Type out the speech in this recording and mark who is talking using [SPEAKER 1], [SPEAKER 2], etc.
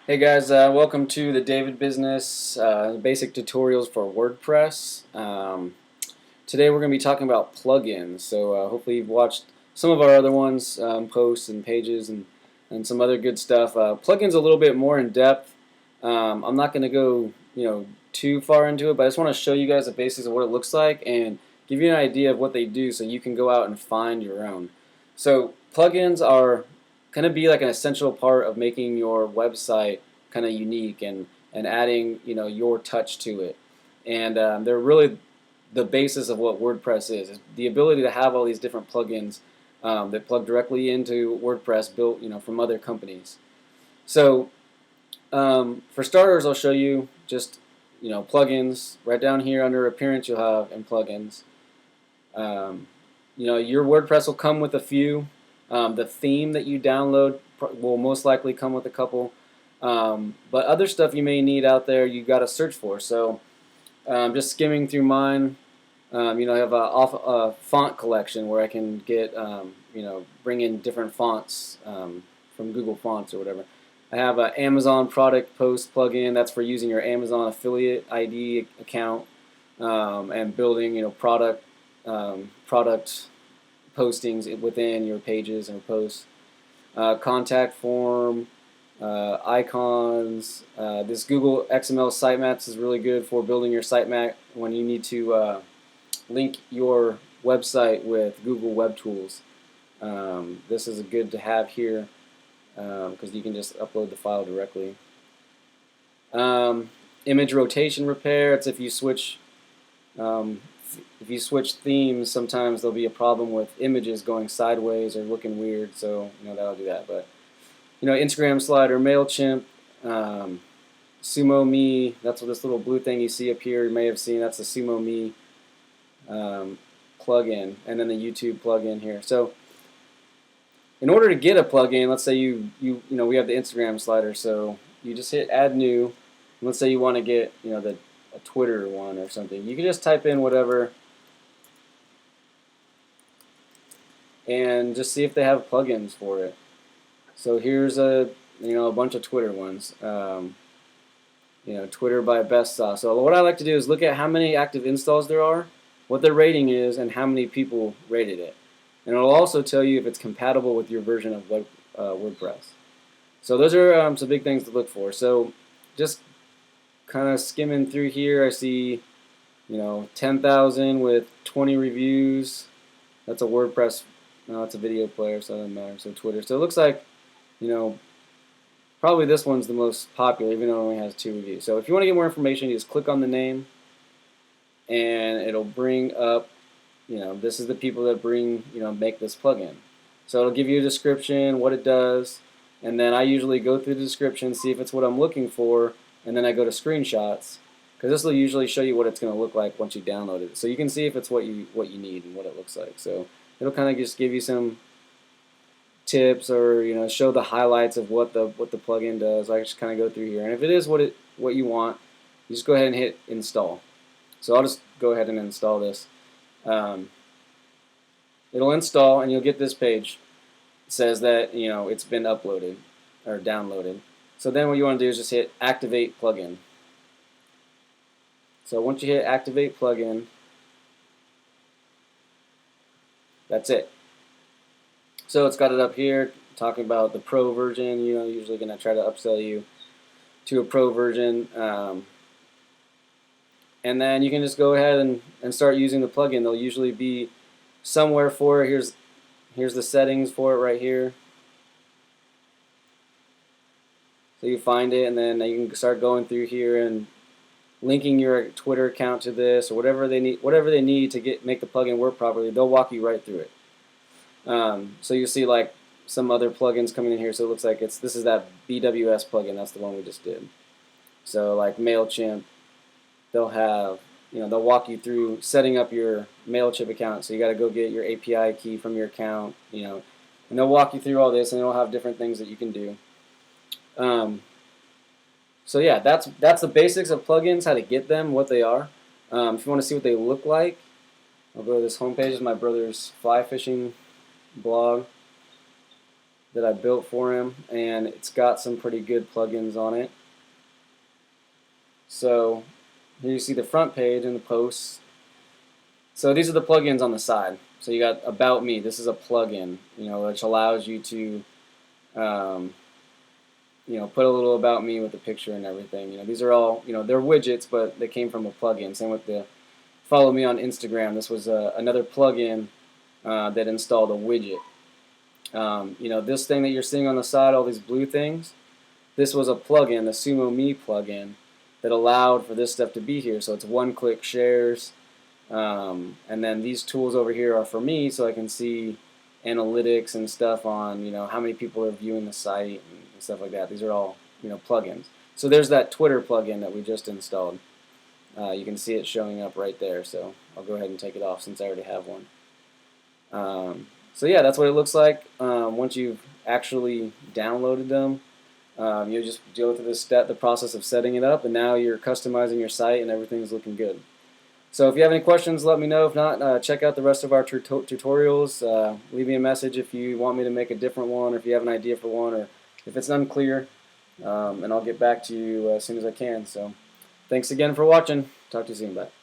[SPEAKER 1] Hey guys, welcome to the David Business basic tutorials for WordPress. Today we're going to be talking about plugins. So hopefully you've watched some of our other ones, posts and pages and some other good stuff. Plugins a little bit more in depth. I'm not going to go too far into it, but I just want to show you guys the basics of what it looks like and give you an idea of what they do so you can go out and find your own. So plugins are going to be like an essential part of making your website kind of unique and adding your touch to it. And they're really the basis of what WordPress is the ability to have all these different plugins that plug directly into WordPress built from other companies. So for starters, I'll show you just plugins. Right down here under Appearance, you'll have and plugins. Your WordPress will come with a few. The theme that you download will most likely come with a couple. But other stuff you may need out there, you got to search for. So just skimming through mine, I have a font collection where I can get, bring in different fonts from Google Fonts or whatever. I have an Amazon product post plugin that's for using your Amazon affiliate ID account and building, product postings within your pages and posts. Contact form, icons. This Google XML sitemaps is really good for building your sitemap when you need to link your website with Google Web Tools. This is good to have here because you can just upload the file directly. Image rotation repair. It's if you switch themes, sometimes there'll be a problem with images going sideways or looking weird. So that'll do that. But Instagram slider, Mailchimp, Sumo Me. That's what this little blue thing you see up here. You may have seen that's the Sumo Me plugin, and then the YouTube plugin here. So in order to get a plugin, let's say we have the Instagram slider, so you just hit Add New. Let's say you want to get a Twitter one or something. You can just type in whatever and just see if they have plugins for it. So here's a bunch of Twitter ones. Twitter by Best Sauce. So what I like to do is look at how many active installs there are, what their rating is, and how many people rated it. And it'll also tell you if it's compatible with your version of WordPress. So those are some big things to look for. So just kind of skimming through here, I see 10,000 with 20 reviews. That's a WordPress. No, it's a video player, so it doesn't matter. So Twitter. So it looks like probably this one's the most popular, even though it only has 2 reviews. So if you want to get more information, you just click on the name, and it'll bring up, this is the people that make this plugin. So it'll give you a description, what it does, and then I usually go through the description, see if it's what I'm looking for, and then I go to screenshots, because this will usually show you what it's going to look like once you download it. So you can see if it's what you need and what it looks like. So it'll kind of just give you some tips or show the highlights of what the plugin does. I just kind of go through here, and if it is what you want, you just go ahead and hit install. So I'll just go ahead and install this. It'll install, and you'll get this page. It says that it's been uploaded or downloaded. So then what you want to do is just hit activate plugin. So once you hit activate plugin, that's it. So it's got it up here talking about the pro version. Usually going to try to upsell you to a pro version. And then you can just go ahead and start using the plugin. There'll usually be somewhere for it. Here's the settings for it right here. So you find it, and then you can start going through here and linking your Twitter account to this or whatever they need to make the plugin work properly. They'll walk you right through it. So you see like some other plugins coming in here. So it looks like this is that BWS plugin. That's the one we just did. So like Mailchimp, they'll walk you through setting up your Mailchimp account. So you got to go get your API key from your account, and they'll walk you through all this, and they'll have different things that you can do. So yeah, that's the basics of plugins, how to get them, what they are. If you want to see what they look like, I'll go to this homepage. It's my brother's fly fishing blog. that I built for him, and it's got some pretty good plugins on it. So here you see the front page and the posts. So these are the plugins on the side. So you got About Me. This is a plugin, which allows you to, um, put a little about me with a picture and everything. These are all, they're widgets, but they came from a plugin. Same with the Follow Me on Instagram. This was another plugin that installed a widget. This thing that you're seeing on the side, all these blue things, this was a plugin, the Sumo Me plugin, that allowed for this stuff to be here. So it's one-click shares. And then these tools over here are for me, so I can see analytics and stuff on how many people are viewing the site and stuff like that. These are all plugins. So there's that Twitter plugin that we just installed. You can see it showing up right there. So I'll go ahead and take it off since I already have one. So yeah, that's what it looks like once you've actually downloaded them. You just go through the process of setting it up, and now you're customizing your site, and everything's looking good. So if you have any questions, let me know. If not, check out the rest of our tutorials. Leave me a message if you want me to make a different one, or if you have an idea for one, or if it's unclear, and I'll get back to you as soon as I can. So thanks again for watching. Talk to you soon. Bye.